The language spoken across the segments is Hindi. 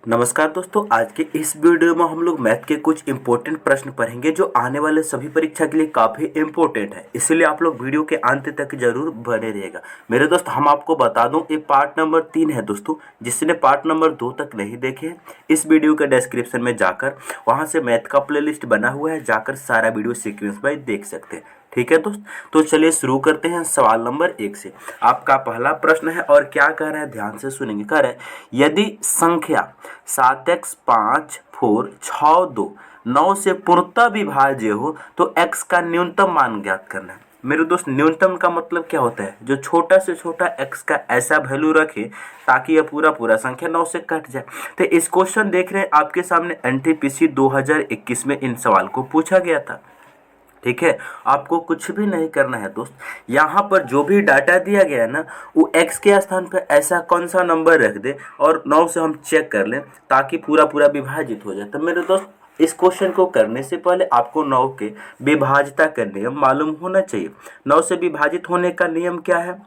नमस्कार दोस्तों, आज के इस वीडियो में हम लोग मैथ के कुछ इंपॉर्टेंट प्रश्न पढ़ेंगे जो आने वाले सभी परीक्षा के लिए काफ़ी इंपॉर्टेंट है। इसलिए आप लोग वीडियो के अंत तक जरूर बने रहिएगा। मेरे दोस्त, हम आपको बता दूं, ये पार्ट नंबर 3 है दोस्तों। जिसने पार्ट नंबर 2 तक नहीं देखे हैं, इस वीडियो के डिस्क्रिप्शन में जाकर वहाँ से मैथ का प्लेलिस्ट बना हुआ है, जाकर सारा वीडियो सीक्वेंस वाइज देख सकते हैं। ठीक है दोस्त, तो चलिए शुरू करते हैं सवाल नंबर 1 से। आपका पहला प्रश्न है और क्या कह रहा है, ध्यान से सुनेंगे। कह रहा है यदि संख्या 7x 5 4 6 2 9 से पूर्णतः विभाज्य हो तो x का न्यूनतम मान ज्ञात करना है। मेरे दोस्त, न्यूनतम का मतलब क्या होता है? जो छोटा से छोटा x का ऐसा वैल्यू रखे ताकि यह पूरा पूरा संख्या 9 से कट जाए। तो इस क्वेश्चन देख रहे हैं आपके सामने, एनटीपीसी 2021 में इन सवाल को पूछा गया था। ठीक है, आपको कुछ भी नहीं करना है दोस्त। यहाँ पर जो भी डाटा दिया गया है ना, वो x के स्थान पर ऐसा कौन सा नंबर रख दे और 9 से हम चेक कर लें ताकि पूरा पूरा विभाजित हो जाए। तो मेरे दोस्त, इस क्वेश्चन को करने से पहले आपको 9 के विभाज्यता का नियम मालूम होना चाहिए। 9 से विभाजित होने का नियम क्या है?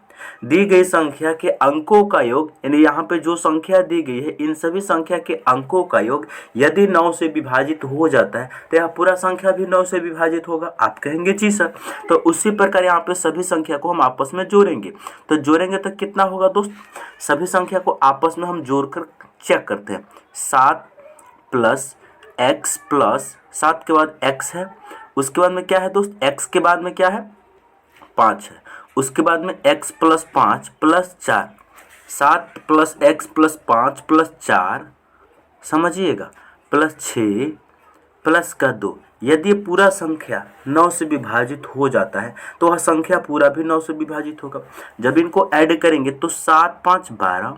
दी गई संख्या के अंकों का योग, यानी यहाँ पे जो संख्या दी गई है इन सभी संख्या के अंकों का योग यदि 9 से विभाजित हो जाता है तो यह पूरा संख्या भी 9 से विभाजित होगा। आप कहेंगे जी सर, तो उसी प्रकार यहाँ पे सभी संख्या को हम आपस में जोड़ेंगे। तो जोड़ेंगे तो कितना होगा दोस्त? सभी संख्या को आपस में हम जोड़कर चेक करते हैं। 7 प्लस एक्स प्लस 7 के बाद x है, उसके बाद में क्या है दोस्त? x के बाद में क्या है? 5 है। उसके बाद में x plus 5 plus 4, 7 plus x plus 5 plus 4, समझिएगा, प्लस 6 प्लस का 2। यदि ये पूरा संख्या 9 से विभाजित हो जाता है तो वह संख्या पूरा भी 9 से विभाजित होगा। जब इनको ऐड करेंगे तो 7 5 12,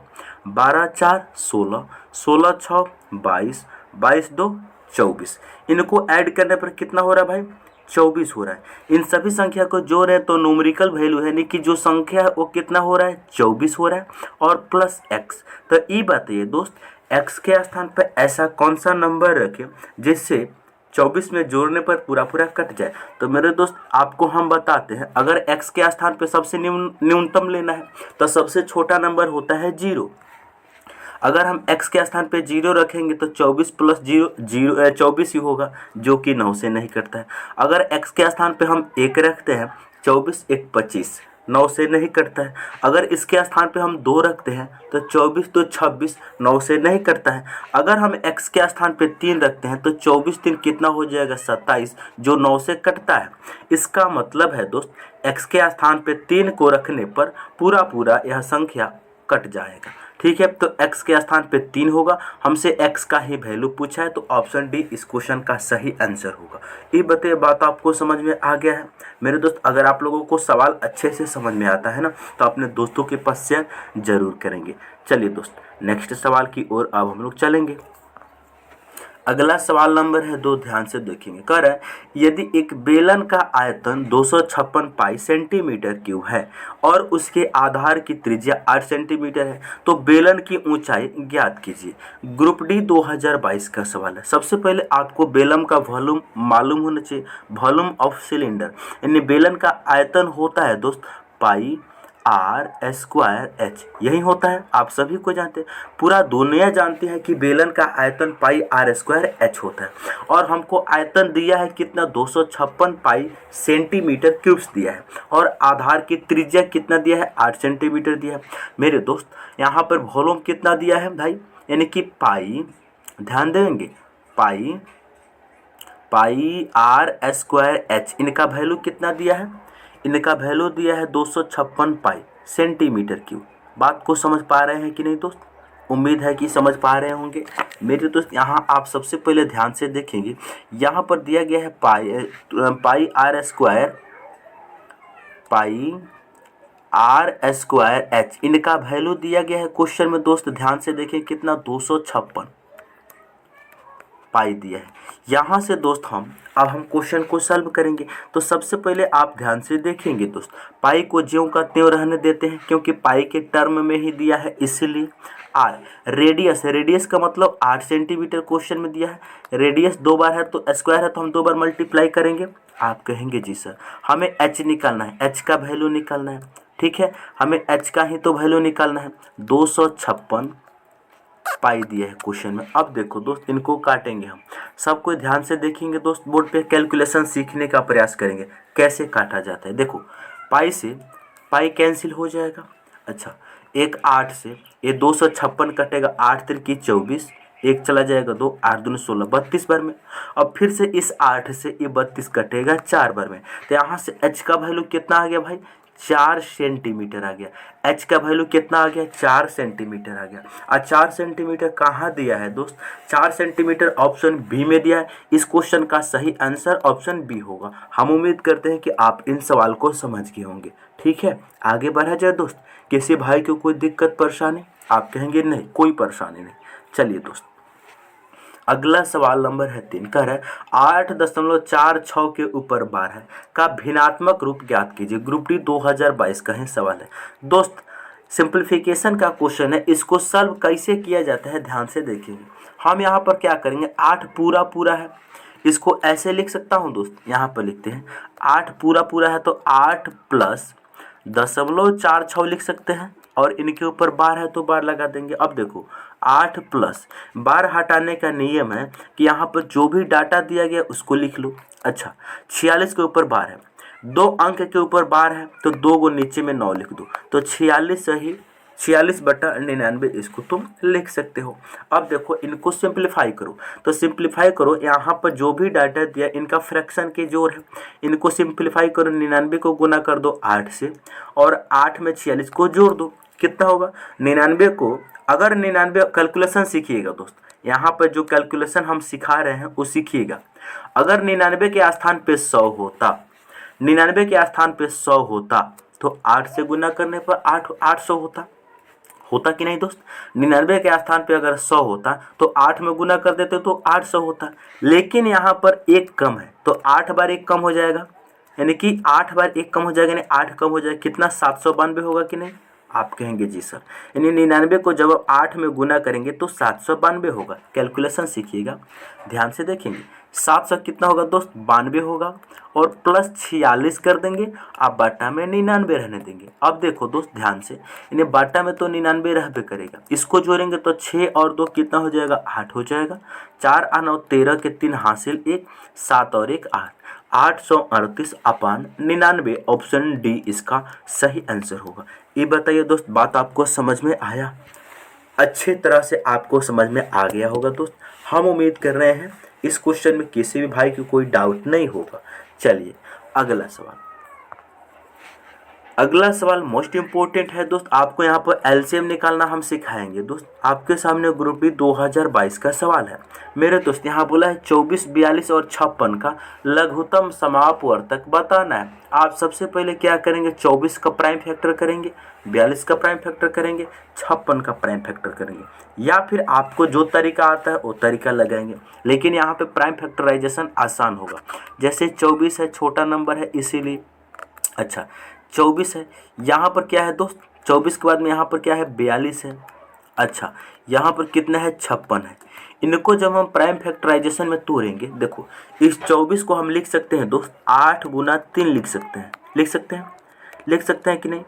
12 4 16, 16 6 22, 22 2 24। इनको ऐड करने पर कितना हो रहा है भाई? 24 हो रहा है। इन सभी संख्या को जोड़ रहे हैं तो न्यूमेरिकल वैल्यू है, यानी कि जो संख्या है वो कितना हो रहा है? 24 हो रहा है और प्लस x। तो ये बताइए दोस्त, x के स्थान पर ऐसा कौन सा नंबर रखें जिससे 24 में जोड़ने पर पूरा पूरा कट जाए। तो मेरे दोस्त, आपको हम बताते हैं, अगर x के स्थान पर सबसे न्यूनतम लेना है तो सबसे छोटा नंबर होता है 0। अगर हम x के स्थान पे 0 रखेंगे तो 24 प्लस 0 24 ही होगा, जो कि 9 से नहीं कटता है। अगर x के स्थान पे हम 1 रखते हैं, 24 1 25, 9 से नहीं कटता है। अगर इसके स्थान पे हम 2 रखते हैं तो 24 2 26, 9 से नहीं कटता है। अगर हम x के स्थान पे 3 रखते हैं तो 24 3 कितना हो जाएगा? 27, जो 9 से कटता है। इसका मतलब है दोस्त, x के स्थान पे 3 को रखने पर पूरा पूरा यह संख्या कट जाएगा। ठीक है, तो x के स्थान पे 3 होगा। हमसे x का ही वैल्यू पूछा है तो ऑप्शन डी इस क्वेश्चन का सही आंसर होगा। ये बताइए, बात आपको समझ में आ गया है? मेरे दोस्त, अगर आप लोगों को सवाल अच्छे से समझ में आता है ना, तो अपने दोस्तों के पास शेयर जरूर करेंगे। चलिए दोस्त, नेक्स्ट सवाल की ओर अब हम लोग चलेंगे। अगला सवाल नंबर है 2, ध्यान से देखेंगे। कह रहा है यदि एक बेलन का आयतन 256 पाई सेंटीमीटर क्यूब है और उसके आधार की त्रिज्या 8 सेंटीमीटर है तो बेलन की ऊंचाई ज्ञात कीजिए। ग्रुप डी 2022 का सवाल है। सबसे पहले आपको बेलन का वॉल्यूम मालूम होना चाहिए, वॉल्यूम ऑफ सिलेंडर, यानी बेलन का आयतन होता है दोस्त पाई आर स्क्वायर एच, यही होता है, आप सभी को जानते हैं। पूरा दुनिया जानती है कि बेलन का आयतन पाई आर स्क्वायर एच होता है। और हमको आयतन दिया है कितना? 256 पाई सेंटीमीटर क्यूब्स दिया है और आधार की त्रिज्या कितना दिया है? 8 सेंटीमीटर दिया है। मेरे दोस्त, यहाँ पर वॉल्यूम कितना दिया है भाई? यानी कि पाई, ध्यान देंगे, पाई आर स्क्वायर एच, इनका वैल्यू कितना दिया है? इनका वैल्यू दिया है 256 पाई सेंटीमीटर क्यूब। बात को समझ पा रहे हैं कि नहीं दोस्त? उम्मीद है कि समझ पा रहे होंगे। मेरे दोस्त, यहाँ आप सबसे पहले ध्यान से देखेंगे, यहाँ पर दिया गया है पाई आर स्क्वायर एच, इनका वैल्यू दिया गया है क्वेश्चन में दोस्त। ध्यान से देखें कितना? 256 पाई दिया है। यहाँ से दोस्त अब हम क्वेश्चन को सॉल्व करेंगे। तो सबसे पहले आप ध्यान से देखेंगे दोस्त, पाई को ज्यों का त्यों रहने देते हैं क्योंकि पाई के टर्म में ही दिया है, इसलिए आर। रेडियस का मतलब 8 सेंटीमीटर क्वेश्चन में दिया है। रेडियस 2 बार है तो स्क्वायर है तो हम 2 बार मल्टीप्लाई करेंगे। आप कहेंगे जी सर, हमें एच निकालना है, एच का वैल्यू निकालना है। ठीक है, हमें एच का ही तो वैल्यू निकालना है। 256 पाई दिया है क्वेश्चन में। अब देखो दोस्त, इनको काटेंगे हम, सबको ध्यान से देखेंगे दोस्त, बोर्ड पे कैलकुलेशन सीखने का प्रयास करेंगे कैसे काटा जाता है। देखो पाई से पाई कैंसिल हो जाएगा। अच्छा, एक 8 से ये 256 कटेगा, 8 तिरकी 24, एक चला जाएगा 2, 8 दूनी 16, 32 बार में। अब फिर से इस 8 से ये 32 कटेगा 4 बार में, तो यहाँ से h का वैल्यू कितना आ गया भाई, 4 सेंटीमीटर आ गया। h का वैल्यू कितना आ गया, 4 सेंटीमीटर आ गया। और 4 सेंटीमीटर कहाँ दिया है दोस्त, 4 सेंटीमीटर ऑप्शन बी में दिया है। इस क्वेश्चन का सही आंसर ऑप्शन बी होगा। हम उम्मीद करते हैं कि आप इन सवाल को समझ गए होंगे। ठीक है, आगे बढ़ा जाए दोस्त। किसी भाई को कोई दिक्कत परेशानी, आप कहेंगे नहीं कोई परेशानी नहीं। चलिए दोस्त, अगला सवाल नंबर है 3, कह रहा है 8.46 के ऊपर 12 का भिन्नात्मक रूप ज्ञात कीजिए। ग्रुप डी 2022 का ही सवाल है दोस्त। सिंप्लीफिकेशन का क्वेश्चन है, इसको सॉल्व कैसे किया जाता है ध्यान से देखेंगे। हम यहाँ पर क्या करेंगे, 8 पूरा पूरा है, इसको ऐसे लिख सकता हूँ दोस्त, यहाँ पर लिखते हैं 8 पूरा पूरा है तो 8 प्लस 0.46 लिख सकते हैं, और इनके ऊपर बार है तो बार लगा देंगे। अब देखो 8 प्लस बार हटाने का नियम है कि यहाँ पर जो भी डाटा दिया गया उसको लिख लो। अच्छा, 46 के ऊपर बार है, 2 अंक के ऊपर बार है तो 2 को नीचे में 9 लिख दो, तो 46 सही 46/99 इसको तुम लिख सकते हो। अब देखो इनको सिंप्लीफाई करो, तो सिंप्लीफाई करो, यहाँ पर जो भी डाटा दिया इनका फ्रैक्शन के जोड़ है, इनको सिंप्लीफाई करो। 99 को गुना कर दो 8 से, और 8 में 46 को जोड़ दो, कितना होगा 99 को। अगर 99 कैलकुलेशन सीखिएगा दोस्त, यहाँ पर जो कैलकुलेशन हम सिखा रहे हैं वो सीखिएगा। अगर 99 के स्थान पे 100 होता, 99 के स्थान पे 100 होता तो 8 से गुना करने पर 800 होता कि नहीं दोस्त। 99 के स्थान पे अगर 100 होता तो 8 में गुना कर देते तो 800 होता, लेकिन यहाँ पर 1 कम है तो 8 बार 1 कम हो जाएगा, यानी कि 8 बार 1 कम हो जाएगा, यानी 8 कम हो जाएगा, कितना 792 होगा कि नहीं। आप कहेंगे जी सर, यानी 99 को जब आप 8 में गुना करेंगे तो 792 होगा। कैलकुलेशन सीखिएगा, ध्यान से देखेंगे, 700 कितना होगा दोस्त 92 होगा, और प्लस 46 कर देंगे, आप बाटा में 99 रहने देंगे। अब देखो दोस्त ध्यान से, इन्हें बाटा में तो 99 रहबे करेगा, इसको जोड़ेंगे तो 6 और 2 कितना हो जाएगा 8 हो जाएगा, 4 और 9 13 के 3 हासिल 1, 7 और 1 8, 838/99 ऑप्शन डी इसका सही आंसर होगा। ये बताइए दोस्त, बात आपको समझ में आया, अच्छे तरह से आपको समझ में आ गया होगा दोस्त। हम उम्मीद कर रहे हैं इस क्वेश्चन में किसी भी भाई को कोई डाउट नहीं होगा। चलिए अगला सवाल, अगला सवाल मोस्ट इंपोर्टेंट है दोस्त। आपको यहाँ पर एलसीएम निकालना हम सिखाएंगे दोस्त। आपके सामने ग्रुप डी 2022 का सवाल है मेरे दोस्त। यहाँ बोला है 24, 42 और 56 का लघुत्तम समापवर्तक बताना है। आप सबसे पहले क्या करेंगे, 24 का प्राइम फैक्टर करेंगे, 42 का प्राइम फैक्टर करेंगे, 56 का प्राइम फैक्टर करेंगे, या फिर आपको जो तरीका आता है वो तरीका लगाएंगे। लेकिन यहाँ पे प्राइम फैक्टराइजेशन आसान होगा, जैसे 24 है छोटा नंबर है इसीलिए। अच्छा 24 है, यहाँ पर क्या है दोस्त, 24 के बाद में यहाँ पर क्या है 42 है। अच्छा यहाँ पर कितना है 56 है। इनको जब हम प्राइम फैक्टराइजेशन में तोड़ेंगे, देखो इस 24 को हम लिख सकते हैं दोस्त 8 गुना 3 लिख सकते हैं, लिख सकते हैं कि नहीं।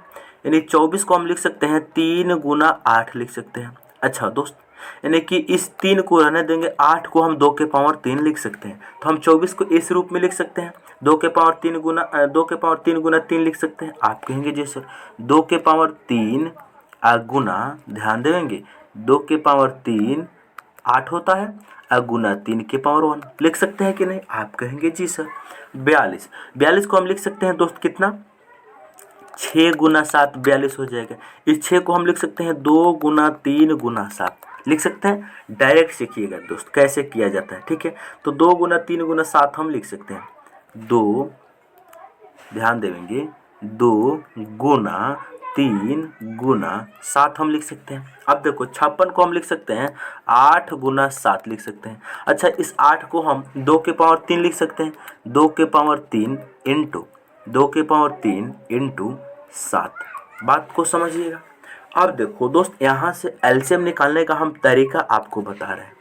यानी 24 को हम लिख सकते हैं 3 गुना 8 लिख सकते हैं। अच्छा दोस्त, यानी कि इस 3 को रहने देंगे, 8 को हम 2 के पावर 3 लिख सकते हैं, तो हम 24 को इस रूप में लिख सकते हैं, 2 के पावर 3 गुना 3 लिख सकते हैं। आप कहेंगे जी सर 2 के पावर 3 गुना, ध्यान देंगे 2 के पावर 3 8 होता है, गुना 3 के पावर 1 लिख सकते हैं कि नहीं। आप कहेंगे जी सर 42 को हम लिख सकते हैं दोस्त कितना, 6 गुना 7 42 हो जाएगा। इस 6 को हम लिख सकते हैं 2 गुना 3 गुना 7 लिख सकते हैं। डायरेक्ट सीखिएगा दोस्त कैसे किया जाता है, ठीक है। तो 2 गुना 3 गुना 7 हम लिख सकते हैं, 2 ध्यान देंगे 2 गुना 3 गुना 7 हम लिख सकते हैं। अब देखो 56 को हम लिख सकते हैं 8 गुना 7 लिख सकते हैं। अच्छा इस 8 को हम 2 के पावर 3 लिख सकते हैं, 2 के पावर 3 इंटू 2 के पावर 3 इंटू 7। बात को समझिएगा। अब देखो दोस्त यहाँ से एलसीएम निकालने का हम तरीका आपको बता रहे हैं।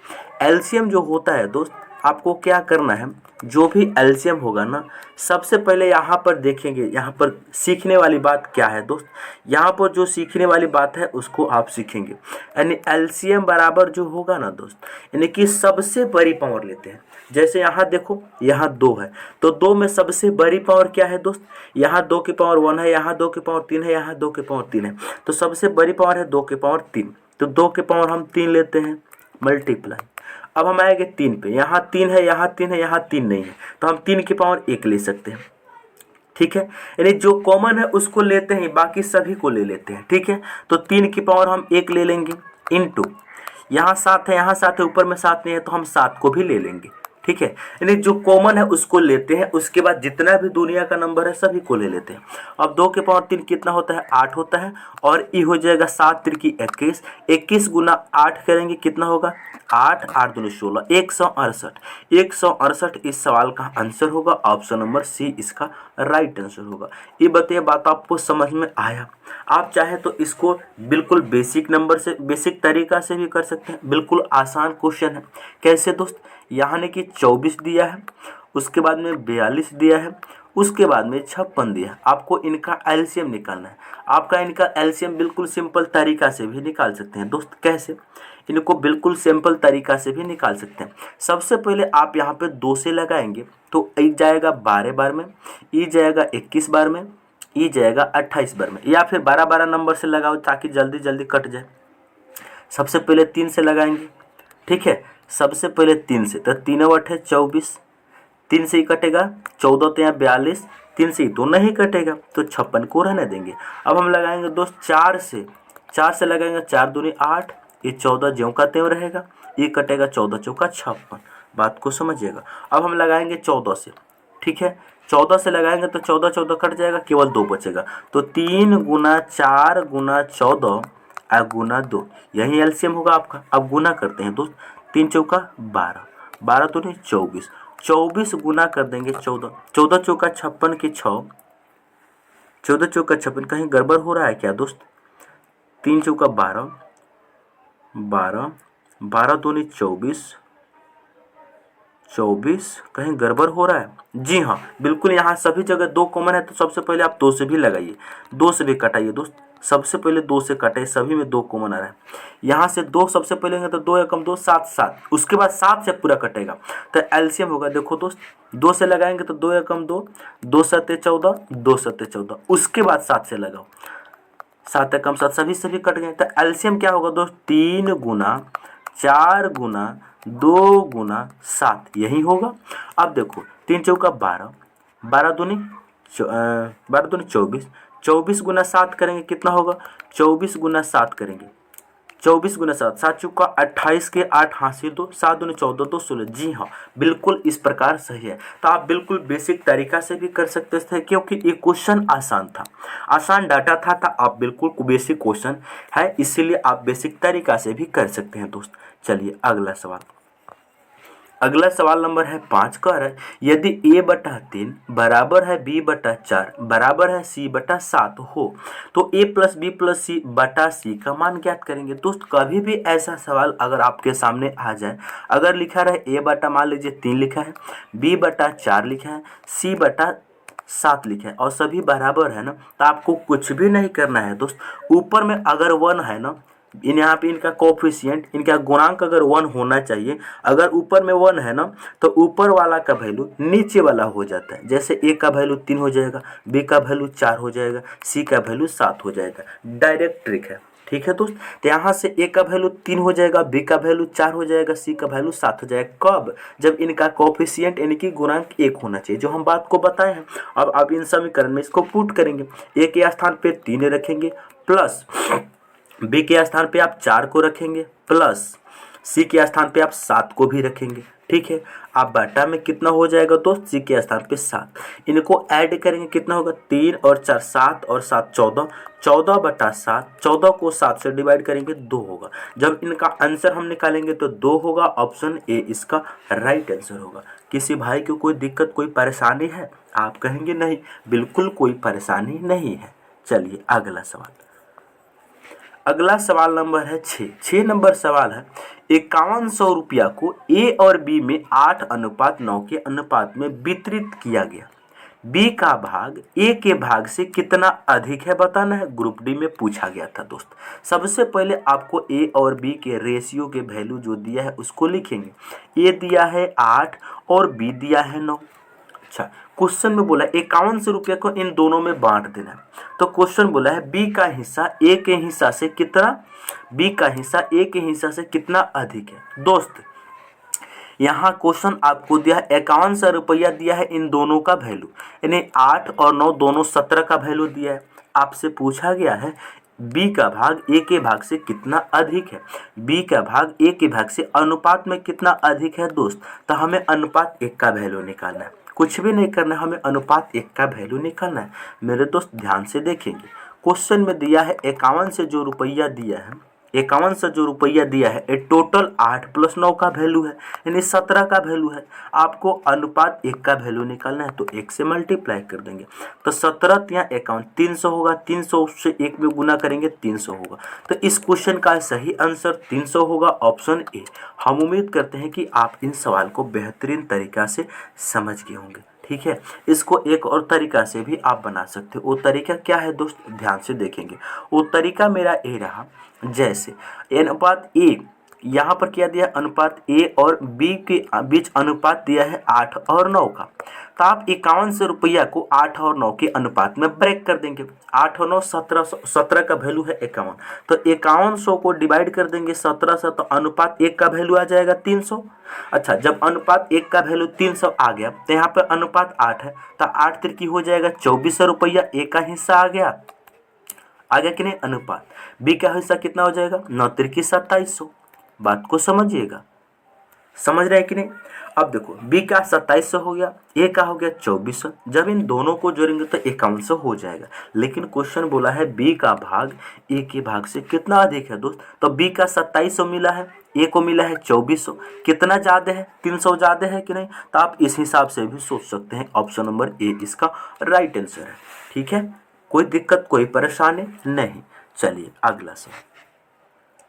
एलसीएम जो होता है दोस्त, आपको क्या करना है, जो भी एलसीएम होगा ना, सबसे पहले यहाँ पर देखेंगे, यहाँ पर सीखने वाली बात क्या है दोस्त, यहाँ पर जो सीखने वाली बात है उसको आप सीखेंगे। यानी एलसीएम बराबर जो होगा ना दोस्त, यानी कि सबसे बड़ी पावर लेते हैं। जैसे यहाँ देखो, यहाँ 2 है, तो 2 में सबसे बड़ी पावर क्या है दोस्त, यहाँ 2 की पावर 1 है, यहाँ 2 की पावर 3 है, यहाँ 2 की पावर 3 है, तो सबसे बड़ी पावर है 2 की पावर 3, तो 2 की पावर हम 3 लेते हैं, मल्टीप्लाई। अब हम आएंगे 3 पे, यहाँ 3 है, यहाँ 3 है, यहाँ 3 नहीं है, तो हम 3 की पावर 1 ले सकते हैं। ठीक है, यानी जो कॉमन है उसको लेते हैं, बाकी सभी को ले लेते हैं। ठीक है, तो 3 की पावर हम 1 ले लेंगे, इनटू यहाँ 7 है, यहाँ 7 है, ऊपर में 7 नहीं है, तो हम 7 को भी ले लेंगे। ठीक है, यानी जो कॉमन है उसको लेते हैं, उसके बाद जितना भी दुनिया का नंबर है सभी को ले लेते हैं। अब 2 के पावर 3 कितना होता है, 8 होता है, और ई हो जाएगा 7 त्रिकी 21, 21 गुना 8 करेंगे कितना होगा, 8, 8 दूनी 16, 168। 168 इस सवाल का आंसर होगा, ऑप्शन नंबर सी इसका राइट आंसर होगा। ये बताइए, बात आपको समझ में आया? आप चाहे तो इसको बिल्कुल बेसिक नंबर से, बेसिक तरीका से भी कर सकते हैं, बिल्कुल आसान क्वेश्चन है। कैसे दोस्त, यहाँ ने कि 24 दिया है, उसके बाद में 42 दिया है, उसके बाद में 56 दिया है, आपको इनका एलसीएम निकालना है। आपका इनका एलसीएम बिल्कुल सिंपल तरीका से भी निकाल सकते हैं दोस्त। कैसे, इनको बिल्कुल सिंपल तरीका से भी निकाल सकते हैं। सबसे पहले आप यहाँ पे 2 से लगाएंगे तो ई जाएगा 12 बार में, ई जाएगा 21 बार में, ई जाएगा 28 बार में, या फिर 12 नंबर से लगाओ ताकि जल्दी जल्दी कट जाए। सबसे पहले 3 से लगाएंगे। ठीक है, सबसे पहले 3 से, तो 3 × 8 है 24, 3 से ही कटेगा, 14 तो यहाँ 42, 3 से ही तो नहीं कटेगा, तो 56 को रहने देंगे। अब हम लगाएंगे दोस्त 4 से, 4 से लगाएंगे, 4 दूनी 8, ये 14 ज्यों का त्यों रहेगा, ये कटेगा, 14 चौका 56, बात को समझिएगा। अब हम लगाएंगे 14 से। ठीक है, 14 से लगाएंगे तो 14 14 कट जाएगा, केवल 2 बचेगा, तो 3 गुना 4 गुना 14 गुना 2, यही एलसीएम होगा आपका। अब गुना करते हैं दोस्त, 3 चौका 12, 12 दूनी 24, 24 गुना कर देंगे 14, 14 चौका 56 की 6, 14 चौका 56, कहीं गड़बड़ हो रहा है क्या दोस्त, 3 चौका 12, 12, 12 दूनी 24, 24, कहीं गड़बड़ हो रहा है? जी हाँ, बिल्कुल, यहाँ सभी जगह 2 कॉमन है, तो सबसे पहले आप 2 से भी लगाइए, 2 से भी कटाइए दोस्त, सबसे पहले 2 से कटाइए, सभी में 2 कॉमन आ रहा है। यहाँ से 2 सबसे पहले होंगे तो 2 एकम 2, 7 7, उसके बाद 7 से पूरा कटेगा, तो एलसीएम होगा। देखो दोस्त, 2 से लगाएंगे तो 2 एकम 2, 2 7 14, 2 7 14, उसके बाद 7 से लगाओ, 7 एकम 7, सभी कट गए, तो एलसीएम क्या होगा दोस्त, 3 गुना 4 गुना 2 गुना 7, यही होगा। अब देखो, 3 चौका 12, 12 दूनी 24, 24 गुना 7 करेंगे कितना होगा, 24 गुना 7 करेंगे, 24 गुना 7, 7 चौका 28 के 8 हासिल 2, 7 दूनी 14, 2 16। जी हाँ, बिल्कुल इस प्रकार सही है। तो आप बिल्कुल बेसिक तरीका से भी कर सकते थे, क्योंकि ये क्वेश्चन आसान था, आसान डाटा था, आप बिल्कुल बेसिक क्वेश्चन है, इसीलिए आप बेसिक तरीका से भी कर सकते हैं दोस्त। चलिए अगला सवाल, अगला सवाल नंबर है 5 का है, यदि a/3 बराबर है b/4 बराबर है c/7 हो तो a + b + c/c का मान ज्ञात करेंगे। दोस्त, कभी भी ऐसा सवाल अगर आपके सामने आ जाए, अगर लिखा रहे a/ मान लीजिए 3 लिखा है, b/4 लिखा है, c/7 लिखा है और सभी बराबर है ना, तो आपको कुछ भी नहीं करना है दोस्त। ऊपर में अगर 1 है ना, यहाँ पे इनका कोफिशिएंट, इनका गुणांक अगर 1 होना चाहिए, अगर ऊपर में 1 है ना, तो ऊपर वाला का वैल्यू नीचे वाला हो जाता है। जैसे a का वैल्यू 3 हो जाएगा, b का वैल्यू 4 हो जाएगा, c का वैल्यू 7 हो जाएगा। डायरेक्ट ट्रिक है, ठीक है दोस्त। तो यहाँ से a का वैल्यू 3 हो जाएगा, b का वैल्यू 4 हो जाएगा, c का वैल्यू 7 हो जाएगा। कब? जब इनका कोफिशिएंट यानी कि गुणांक 1 होना चाहिए, जो हम बात को बताए हैं। अब आप इन समीकरण में इसको पुट करेंगे, a के स्थान पे 3 रखेंगे, प्लस b के स्थान पे आप 4 को रखेंगे, प्लस c के स्थान पे आप 7 को भी रखेंगे। ठीक है, आप बाटा में कितना हो जाएगा दोस्त, c के स्थान पे 7, इनको ऐड करेंगे कितना होगा, 3 और 4 7 और 7 14, 14/7, 14 को 7 से डिवाइड करेंगे 2 होगा। जब इनका आंसर हम निकालेंगे तो 2 होगा, ऑप्शन ए इसका राइट आंसर होगा। किसी भाई को कोई दिक्कत, कोई परेशानी है? आप कहेंगे नहीं, बिल्कुल कोई परेशानी नहीं है। चलिए अगला सवाल, अगला सवाल नंबर है 6 नंबर सवाल है, ₹5100 को ए और बी में 8:9 के अनुपात में वितरित किया गया। बी का भाग ए के भाग से कितना अधिक है बताना है। ग्रुप डी में पूछा गया था दोस्त। सबसे पहले आपको ए और बी के रेशियो के वैल्यू जो दिया है उसको लिखेंगे। ए दिया है 8 और बी दिया है 9। अच्छा, क्वेश्चन में बोला ₹5100 को इन दोनों में बांट देना है। तो क्वेश्चन बोला है बी का हिस्सा ए के हिस्सा से कितना, बी का हिस्सा ए के हिस्सा से कितना अधिक है। दोस्त यहाँ क्वेश्चन आपको दिया है ₹5100 दिया है, इन दोनों का वैल्यू यानी 8 और 9 दोनों 17 का वैल्यू दिया है। आपसे पूछा गया है बी का भाग ए के भाग से कितना अधिक है, बी का भाग ए के भाग से अनुपात में कितना अधिक है दोस्त। तो हमें अनुपात 1 का वैल्यू निकालना है, कुछ भी नहीं करना है, हमें अनुपात 1 का वैल्यू निकालना है। मेरे दोस्त ध्यान से देखेंगे, क्वेश्चन में दिया है 51 से जो रुपया दिया है, 51 से जो रुपया दिया है ये टोटल 8 + 9 का वैल्यू है यानी 17 का वैल्यू है। आपको अनुपात 1 का वैल्यू निकालना है तो 1 से मल्टीप्लाई कर देंगे तो 17 या 51 300 होगा। 300 से 1 में गुना करेंगे 300 होगा। तो इस क्वेश्चन का सही आंसर 300 होगा, ऑप्शन ए। हम उम्मीद करते हैं कि आप इन सवाल को बेहतरीन तरीका से समझ गए होंगे। ठीक है, इसको एक और तरीका से भी आप बना सकते हो। वो तरीका क्या है दोस्त, ध्यान से देखेंगे। वो तरीका मेरा ए रहा, जैसे अनुपात ए, यहाँ पर क्या दिया, अनुपात ए और बी के बीच अनुपात दिया है 8 और 9 का। तो आप ₹5100 को 8 और 9 के अनुपात में ब्रेक कर देंगे। 8 और 9 17 का वैल्यू है 51, तो 5100 को डिवाइड कर देंगे 17 से, तो अनुपात 1 का वैल्यू आ जाएगा 300। अच्छा, जब अनुपात 1 का वैल्यू 300 आ गया तो यहाँ पर अनुपात 8 है, तो 8 तिरकी हो जाएगा ₹2400, ए का हिस्सा आ गया कि नहीं। अनुपात बी का हिस्सा कितना हो जाएगा, 9 तिरकी 2700। बात को समझिएगा, समझ रहे हैं कि नहीं। अब देखो बी का 2700 हो गया, ए का हो गया 2400। जब इन दोनों को जोड़ेंगे तो 5100 हो जाएगा। लेकिन क्वेश्चन बोला है बी का भाग ए के भाग से कितना अधिक है दोस्त। तो बी का 2700 मिला है, ए को मिला है 2400, कितना ज़्यादा है, 300 ज़्यादा है कि नहीं। तो आप इस हिसाब से भी सोच सकते हैं। ऑप्शन नंबर ए इसका राइट आंसर है। ठीक है, कोई दिक्कत कोई परेशानी नहीं। चलिए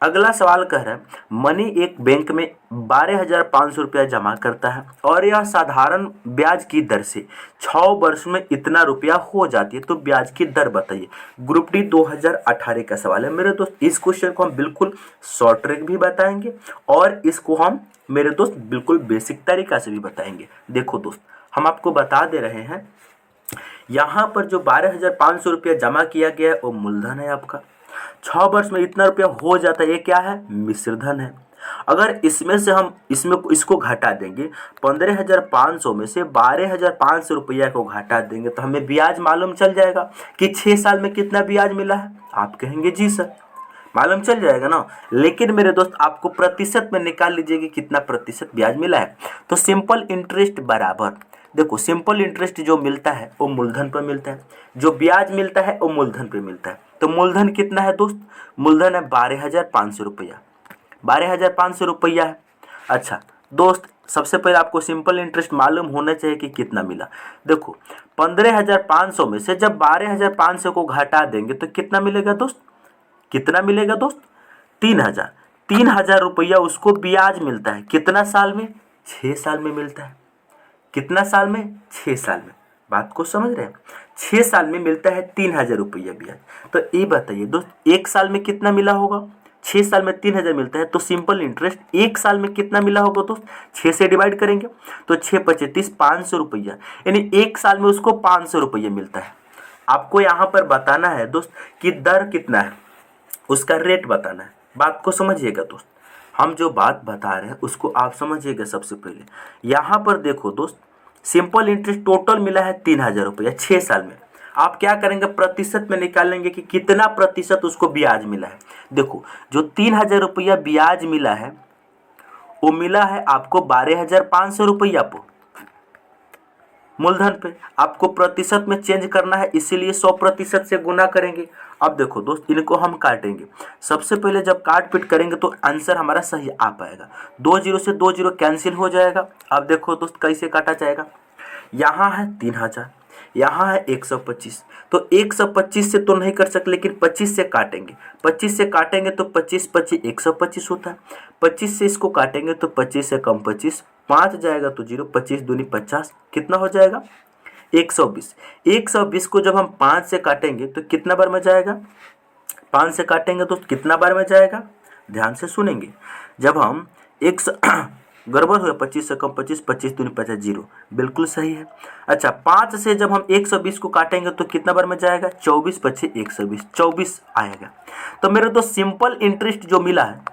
अगला सवाल कह रहा है मनी एक बैंक में 12,500 रुपया जमा करता है और यह साधारण ब्याज की दर से 6 वर्ष में इतना रुपया हो जाती है, तो ब्याज की दर बताइए। ग्रुप डी 2018 का सवाल है मेरे दोस्त। इस क्वेश्चन को हम बिल्कुल शॉर्ट ट्रिक भी बताएंगे और इसको हम मेरे दोस्त बिल्कुल बेसिक तरीका से भी बताएंगे। देखो दोस्त, हम आपको बता दे रहे हैं यहाँ पर जो 12,500 रुपया जमा किया गया है वो मूलधन है आपका। 6 वर्ष में इतना रुपया हो जाता है, ये क्या है, मिश्रधन है। अगर इसमें से हम इसको घटा देंगे, 15,500 में से 12,500 रुपया को घटा देंगे तो हमें ब्याज मालूम चल जाएगा कि 6 साल में कितना ब्याज मिला है। आप कहेंगे जी सर, मालूम चल जाएगा ना। लेकिन मेरे दोस्त आपको प्रतिशत में निकाल लीजिए कि कितना प्रतिशत ब्याज मिला है। तो सिंपल इंटरेस्ट बराबर, देखो सिंपल इंटरेस्ट जो मिलता है वो मूलधन पर मिलता है, जो ब्याज मिलता है वो मूलधन पर मिलता है। तो मूलधन कितना है दोस्त, मूलधन है 12,500 रुपया, 12,500 रुपया है। अच्छा दोस्त, सबसे पहले आपको सिंपल इंटरेस्ट मालूम होना चाहिए कि कितना मिला। देखो 15,500 में से जब 12,500 को घटा देंगे तो कितना मिलेगा दोस्त, कितना मिलेगा दोस्त, 3,000। 3,000 रुपया उसको ब्याज मिलता है, कितना साल में, 6 साल में मिलता है। कितना साल में, 6 साल में। बात को समझ रहे हैं, 6 साल में मिलता है 3,000 रुपया ब्याज। तो ये बताइए दोस्त, 1 साल में कितना मिला होगा, 6 साल में 3,000 मिलता है, तो सिंपल इंटरेस्ट 1 साल में कितना मिला होगा दोस्त, 6 से डिवाइड करेंगे तो 6 × 25 500 रुपया, यानी 1 साल में उसको 500 रुपया मिलता है। आपको यहाँ पर बताना है दोस्त कि दर कितना है, उसका रेट बताना है। बात को समझिएगा दोस्त, हम जो बात बता रहे हैं उसको आप समझिएगा। सबसे पहले यहाँ पर देखो दोस्त, सिंपल इंटरेस्ट टोटल मिला है 3,000 रुपया 6 साल में। आप क्या करेंगे, प्रतिशत में निकालेंगे कि कितना प्रतिशत उसको ब्याज मिला है। देखो जो 3,000 रुपया ब्याज मिला है वो मिला है आपको 12,500 रुपया पर मूलधन पे। आपको प्रतिशत में चेंज करना है, इसीलिए 100% से गुना करेंगे। अब देखो दोस्त, इनको हम काटेंगे। सबसे पहले जब काट पीट करेंगे तो आंसर हमारा सही आ पाएगा। 2 0 से 2 0 कैंसिल हो जाएगा। अब देखो दोस्त कैसे काटा जाएगा, यहाँ है 3,000, यहाँ है 125, तो 125 से तो नहीं कर सकते, लेकिन 25 से काटेंगे। 25 से काटेंगे तो 25 25 125 होता है। 25 से इसको काटेंगे तो 25 से कम 25, 5 जाएगा तो 0, 25 दूनी 50, कितना हो जाएगा 120। 120 को जब हम 5 से काटेंगे तो कितना बार में जाएगा, 5 से काटेंगे तो कितना बार में जाएगा, ध्यान से सुनेंगे। जब हम गड़बड़ हुआ, 25 से कम 25, 25 दूनी 50, 0, बिल्कुल सही है। अच्छा, 5 से जब हम 120 को काटेंगे तो कितना बार में जाएगा, 24 25 120, 24 आएगा। तो मेरे दोस्त सिंपल इंटरेस्ट जो मिला है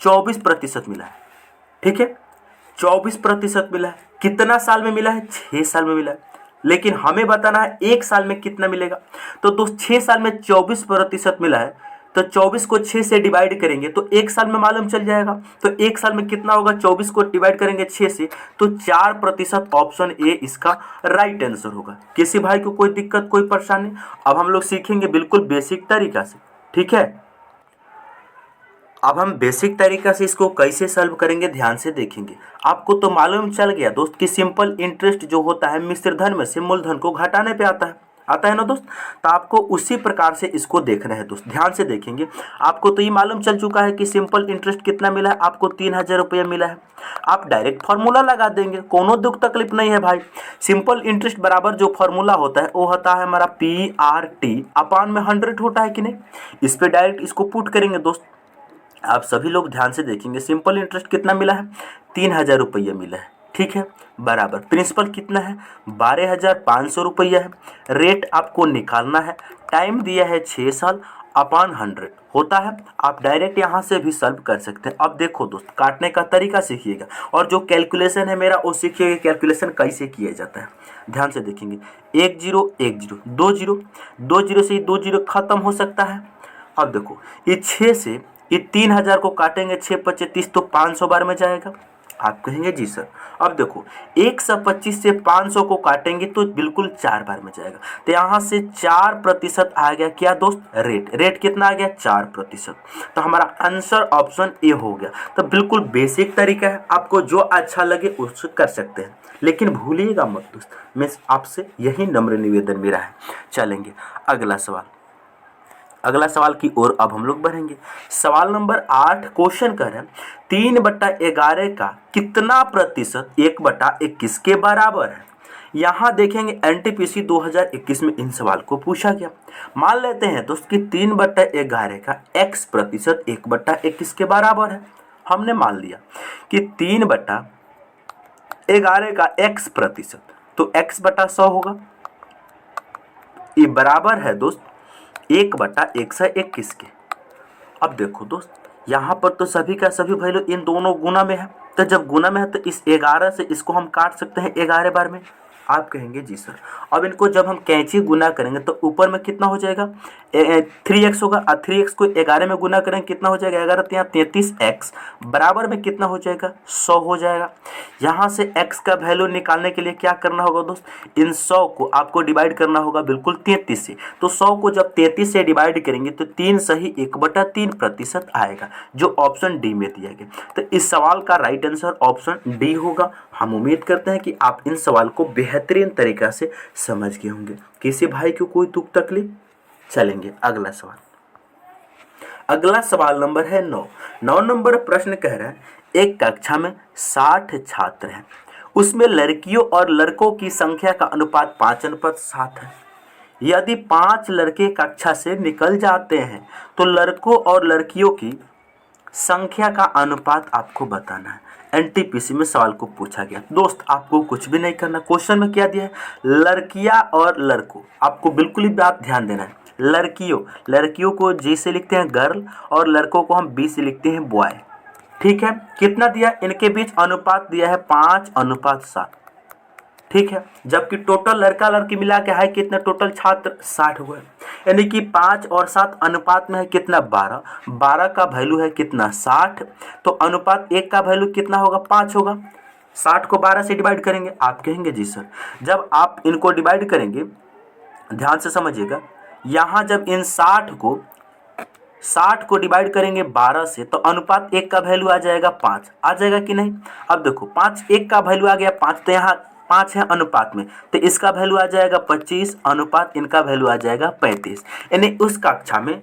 24% मिला है, ठीक है, 24% मिला है। कितना साल में मिला है, 6 साल में मिला है। लेकिन हमें बताना है 1 साल में कितना मिलेगा। तो दोस्त 6 साल में 24% मिला है, तो 24 को 6 से डिवाइड करेंगे तो 1 साल में मालूम चल जाएगा। तो 1 साल में कितना होगा, 24 को डिवाइड करेंगे 6 से तो 4%, ऑप्शन ए इसका राइट आंसर होगा। किसी भाई को कोई दिक्कत, कोई परेशानी? अब हम लोग सीखेंगे बिल्कुल बेसिक तरीका से, ठीक है। अब हम बेसिक तरीका से इसको कैसे सॉल्व करेंगे, ध्यान से देखेंगे। आपको तो मालूम चल गया दोस्त कि सिंपल इंटरेस्ट जो होता है मिश्र धन में से मूलधन को घटाने पे आता है ना दोस्त। तो आपको उसी प्रकार से इसको देखना है दोस्त, ध्यान से देखेंगे। आपको तो ये मालूम चल चुका है कि सिंपल इंटरेस्ट कितना मिला है, आपको 3000 रुपया मिला है। आप डायरेक्ट फार्मूला लगा देंगे, कोनो दुख तकलीफ नहीं है भाई। सिंपल इंटरेस्ट बराबर जो फार्मूला होता है वो होता है हमारा PRT अपान में 100 होता है कि नहीं। इस पर डायरेक्ट इसको पुट करेंगे दोस्त। आप सभी लोग ध्यान से देखेंगे, सिंपल इंटरेस्ट कितना मिला है, 3000 रुपया मिला है, ठीक है, बराबर प्रिंसिपल कितना है, 12500 रुपया है। रेट आपको निकालना है, टाइम दिया है 6 साल, अपान 100 होता है। आप डायरेक्ट यहाँ से भी सॉल्व कर सकते हैं। अब देखो दोस्त, काटने का तरीका सीखिएगा और जो कैलकुलेशन है मेरा वो सीखिएगा, कैलकुलेशन कैसे किया जाता है। ध्यान से देखेंगे, 1 0 1 0 2 0, 2 0 से 2 0 खत्म हो सकता है। अब देखो, ये 6 से ये 3000 को काटेंगे, 6 25 30, तो 500 बार में जाएगा। आप कहेंगे जी सर। अब देखो, 125 से 500 को काटेंगे तो बिल्कुल 4 बार में जाएगा। तो यहाँ से 4% आ गया क्या दोस्त, रेट कितना आ गया, 4%। तो हमारा आंसर ऑप्शन ए हो गया। तो बिल्कुल बेसिक तरीका है, आपको जो अच्छा लगे उससे कर सकते हैं, लेकिन भूलिएगा मत दोस्त, मैं आपसे यही नम्र निवेदन मेरा है। चलेंगे अगला सवाल की ओर अब हम लोग बढ़ेंगे। सवाल नंबर 8 क्वेश्चन कर रहे हैं 3/11 का कितना प्रतिशत 1/21 के बराबर है। यहाँ देखेंगे NTPC 2021 में इन सवाल को पूछा गया। मान लेते हैं दोस्त कि 3/11 का x प्रतिशत 1/21 के बराबर है। हमने मान लिया कि 3/11 का x प्रतिशत, तो x/100 होगा। ये बराबर है दोस्त 1/121 के। अब देखो दोस्त, यहाँ पर तो सभी का सभी वैल्यू इन दोनों गुना में है, तो जब गुना में है तो इस 11 से इसको हम काट सकते हैं 11 बार में। आप कहेंगे जी सर। अब इनको जब हम कैंची गुना करेंगे तो ऊपर में कितना हो जाएगा, 3x होगा, और 3x को 11 में गुना करेंगे कितना हो जाएगा, 11 3 33x बराबर में कितना हो जाएगा, 100 हो जाएगा। यहाँ से x का वैल्यू निकालने के लिए क्या करना होगा दोस्त, इन 100 को आपको डिवाइड करना होगा बिल्कुल 33 से। तो 100 को जब 33 से डिवाइड करेंगे तो 3 सही 1/3% आएगा, जो ऑप्शन डी में दिया गया। तो इस सवाल का राइट आंसर ऑप्शन डी होगा। हम उम्मीद करते हैं कि आप इन सवाल को बेहतरीन तरीका से समझ गए होंगे। किसी भाई को कोई दुख तकलीफ? चलेंगे अगला सवाल नंबर है 9 नंबर प्रश्न कह रहा है एक कक्षा में 60 छात्र हैं, उसमें लड़कियों और लड़कों की संख्या का अनुपात 5:7 है। यदि 5 लड़के कक्षा से निकल जाते हैं तो लड़कों और लड़कियों की संख्या का अनुपात आपको बताना है। NTPC में सवाल को पूछा गया। दोस्त आपको कुछ भी नहीं करना, क्वेश्चन में क्या दिया है, लड़कियां और लड़कों। आपको बिल्कुल ही बात ध्यान देना है। लड़कियों को G से लिखते हैं गर्ल, और लड़कों को हम B से लिखते हैं बॉय, ठीक है। कितना दिया, इनके बीच अनुपात दिया है 5:7, ठीक है। जबकि टोटल लड़का लड़की मिला के है कितने, टोटल छात्र 60 हुए, यानी कि 5 और 7 अनुपात में है कितना, 12 का वैल्यू है कितना, 60। तो अनुपात 1 का वैल्यू कितना होगा, 5 होगा। 60 को 12 से डिवाइड करेंगे। आप कहेंगे जी सर, जब आप इनको डिवाइड करेंगे, ध्यान से समझिएगा, यहाँ जब इन 60 को डिवाइड करेंगे 12 से तो अनुपात 1 का वैल्यू आ जाएगा 5, आ जाएगा कि नहीं। अब देखो 5 1 का वैल्यू आ गया 5, तो यहाँ 5 है अनुपात में, तो इसका वैल्यू आ जाएगा 25 अनुपात इनका वैल्यू आ जाएगा 35। यानी उस कक्षा में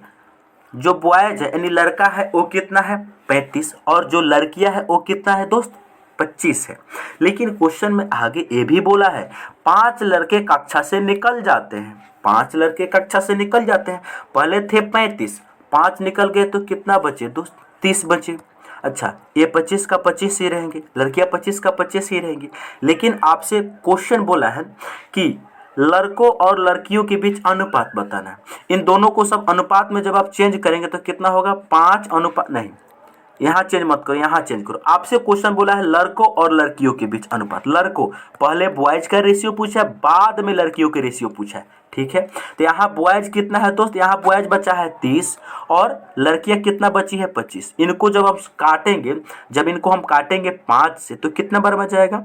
जो बॉयज है यानी लड़का है वो कितना है 35 और जो लड़कियां है वो कितना है दोस्त 25 है। लेकिन क्वेश्चन में आगे ये भी बोला है 5 लड़के कक्षा से निकल जाते हैं, 5 लड़के कक्षा से निकल जाते हैं। पहले थे 35, 5 निकल गए तो कितना बचे दोस्त 30 बचे। अच्छा ये 25 का 25 ही रहेंगे, लड़कियां 25 का 25 ही रहेंगी। लेकिन आपसे क्वेश्चन बोला है कि लड़कों और लड़कियों के बीच अनुपात बताना है। इन दोनों को सब अनुपात में जब आप चेंज करेंगे तो कितना होगा 5 अनुपात, नहीं यहाँ चेंज मत करो, यहाँ चेंज करो। आपसे क्वेश्चन बोला है लड़कों और लड़कियों के बीच अनुपात। लड़कों पहले बॉयज का रेशियो पूछा है, बाद में लड़कियों के रेशियो पूछा है, ठीक है। तो यहाँ बॉयज कितना है दोस्त, यहाँ बॉयज बचा है 30 और लड़कियां कितना बची है 25। इनको जब हम काटेंगे, जब इनको हम काटेंगे 5 से तो कितना बार बच जाएगा,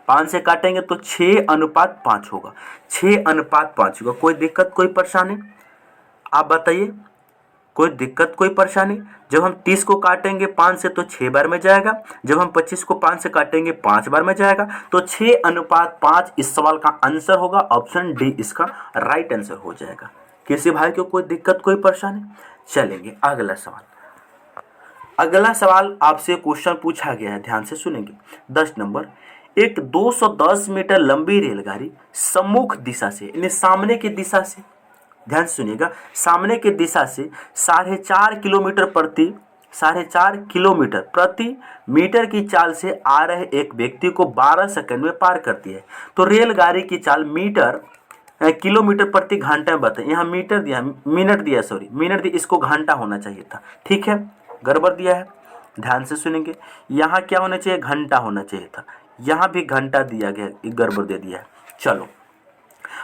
5 से काटेंगे तो 6 अनुपात 5 होगा, 6 अनुपात 5 होगा। कोई दिक्कत कोई परेशानी आप बताइए, कोई दिक्कत कोई परेशानी। जब हम 30 को काटेंगे 5 से तो 6 बार में जाएगा, जब हम 25 को 5 से काटेंगे 5 बार में जाएगा, तो 6 अनुपात 5 इस सवाल का आंसर होगा। ऑप्शन डी इसका राइट आंसर हो जाएगा। किसी भाई को कोई दिक्कत कोई परेशानी। चलेंगे अगला सवाल। अगला सवाल आपसे क्वेश्चन पूछा गया है, ध्यान से सुनेंगे। 10 नंबर, एक 210 मीटर लंबी रेलगाड़ी सम्मुख दिशा से यानी सामने की दिशा से, ध्यान से सुनिएगा, सामने की दिशा से 4.5 किलोमीटर प्रति मीटर की चाल से आ रहे एक व्यक्ति को 12 सेकंड में पार करती है। तो रेलगाड़ी की चाल किलोमीटर प्रति घंटा में बताए। यहाँ मीटर दिया, मिनट दिया, सॉरी मिनट दिया, इसको घंटा होना चाहिए था, ठीक है, गड़बड़ दिया है। ध्यान से सुनेंगे, यहाँ क्या होना चाहिए घंटा होना चाहिए था, यहाँ भी घंटा दिया गया, गड़बड़ दे दिया है। चलो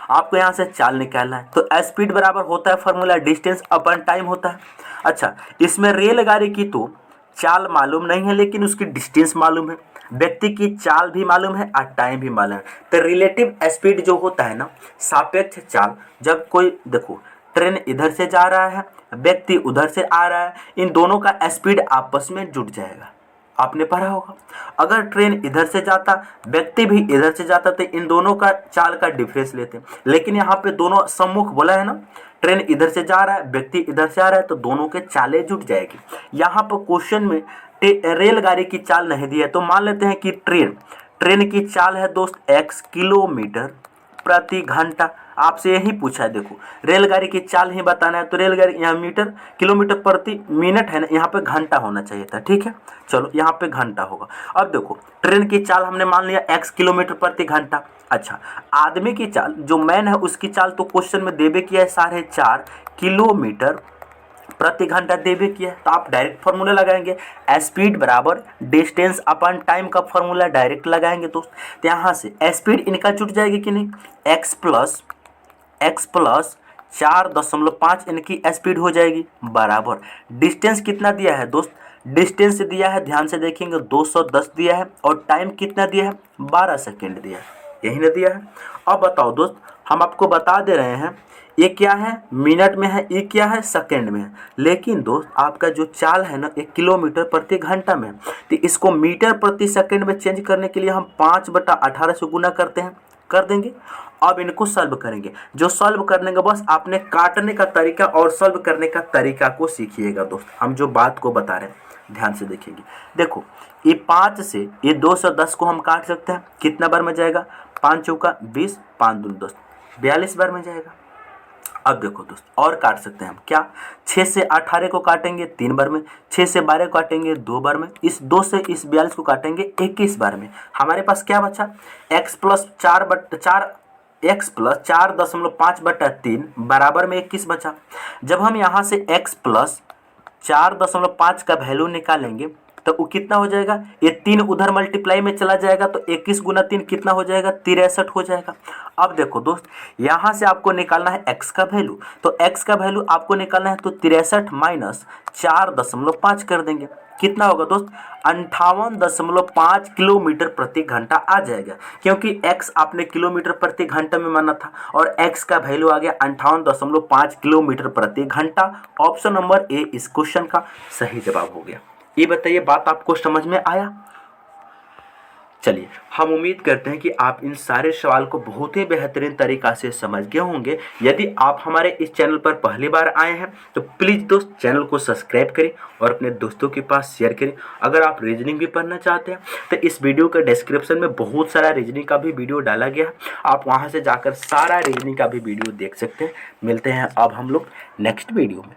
आपको यहाँ से चाल निकालना है, तो स्पीड बराबर होता है फॉर्मूला डिस्टेंस अपन टाइम होता है। अच्छा इसमें रेलगाड़ी की तो चाल मालूम नहीं है लेकिन उसकी डिस्टेंस मालूम है, व्यक्ति की चाल भी मालूम है और टाइम भी मालूम है। तो रिलेटिव स्पीड जो होता है ना, सापेक्ष चाल, जब कोई देखो ट्रेन इधर से जा रहा है, व्यक्ति उधर से आ रहा है, इन दोनों का स्पीड आपस में जुड़ जाएगा। आपने पढ़ा होगा, अगर ट्रेन इधर से जाता व्यक्ति भी इधर से जाता तो इन दोनों का चाल का डिफरेंस लेते। लेकिन यहाँ पे दोनों सम्मुख बोला है ना, ट्रेन इधर से जा रहा है व्यक्ति इधर से आ रहा है, तो दोनों के चालें जुट जाएगी। यहाँ पर क्वेश्चन में रेलगाड़ी की चाल नहीं दी है, तो मान लेते हैं कि ट्रेन की चाल है दोस्त x किलोमीटर प्रति घंटा। आपसे यही पूछा है, देखो रेलगाड़ी की चाल ही बताना है, तो रेलगाड़ी यहाँ मीटर किलोमीटर प्रति मिनट है ना, यहाँ पे घंटा होना चाहिए था, ठीक है। चलो यहाँ पे घंटा होगा। अब देखो ट्रेन की चाल हमने मान लिया x किलोमीटर प्रति घंटा। अच्छा आदमी की चाल, जो मैन है उसकी चाल तो क्वेश्चन में देवे किया है 4.5 किलोमीटर प्रति घंटा देवे किया है, तो आप डायरेक्ट फार्मूला लगाएंगे, स्पीड बराबर डिस्टेंस अपन टाइम का फार्मूला डायरेक्ट लगाएंगे दोस्त। तो यहाँ से स्पीड इनका जुट जाएगी कि नहीं, x प्लस 4.5 इनकी स्पीड हो जाएगी बराबर डिस्टेंस कितना दिया है दोस्त, डिस्टेंस दिया है, ध्यान से देखेंगे 210 दिया है और टाइम कितना दिया है 12 सेकेंड दिया है, यही ना दिया है। अब बताओ दोस्त, हम आपको बता दे रहे हैं ये क्या है मिनट में है, ये क्या है सेकंड में है, लेकिन दोस्त आपका जो चाल है ना 1 किलोमीटर प्रति घंटा में है, तो इसको मीटर प्रति सेकंड में चेंज करने के लिए हम 5/18 से गुना करते हैं, कर देंगे। अब इनको सॉल्व करेंगे, जो सॉल्व करने का बस आपने काटने का तरीका और सॉल्व करने का तरीका को सीखिएगा दोस्त। हम जो बात को बता रहे हैं ध्यान से देखेंगे, देखो ये 5 से ये 210 को हम काट सकते हैं, कितना बार में जाएगा 5 चौका 20, 5 दूनी दोस्त 42 बार में जाएगा। अब देखो दोस्त और काट सकते हैं हम, क्या 6 से 18 को काटेंगे 3 बार में, 6 से 12 को काटेंगे 2 बार में, इस 2 से इस 42 को काटेंगे 21 बार में। हमारे पास क्या बचा x प्लस 4.5/3 बराबर में 21 बचा। जब हम यहाँ से x प्लस 4.5 का वैल्यू निकालेंगे तो वो कितना हो जाएगा, ये 3 उधर मल्टीप्लाई में चला जाएगा तो 21 गुना 3 कितना हो जाएगा 63 हो जाएगा। अब देखो दोस्त यहाँ से आपको निकालना है x का वैल्यू, तो x का वैल्यू आपको निकालना है तो 63 माइनस 4.5 कर देंगे, कितना होगा दोस्त 58.5 किलोमीटर प्रति घंटा आ जाएगा, क्योंकि x आपने किलोमीटर प्रति घंटा में माना था और x का वैल्यू आ गया 58.5 किलोमीटर प्रति घंटा। ऑप्शन नंबर ए इस क्वेश्चन का सही जवाब हो गया। ये बताइए बात आपको समझ में आया। चलिए, हम उम्मीद करते हैं कि आप इन सारे सवाल को बहुत ही बेहतरीन तरीक़ा से समझ गए होंगे। यदि आप हमारे इस चैनल पर पहली बार आए हैं तो प्लीज़ दोस्त चैनल को सब्सक्राइब करें और अपने दोस्तों के पास शेयर करें। अगर आप रीजनिंग भी पढ़ना चाहते हैं तो इस वीडियो के डिस्क्रिप्शन में बहुत सारा रीजनिंग का भी वीडियो डाला गया है, आप वहाँ से जाकर सारा रीजनिंग का भी वीडियो देख सकते हैं। मिलते हैं अब हम लोग नेक्स्ट वीडियो में।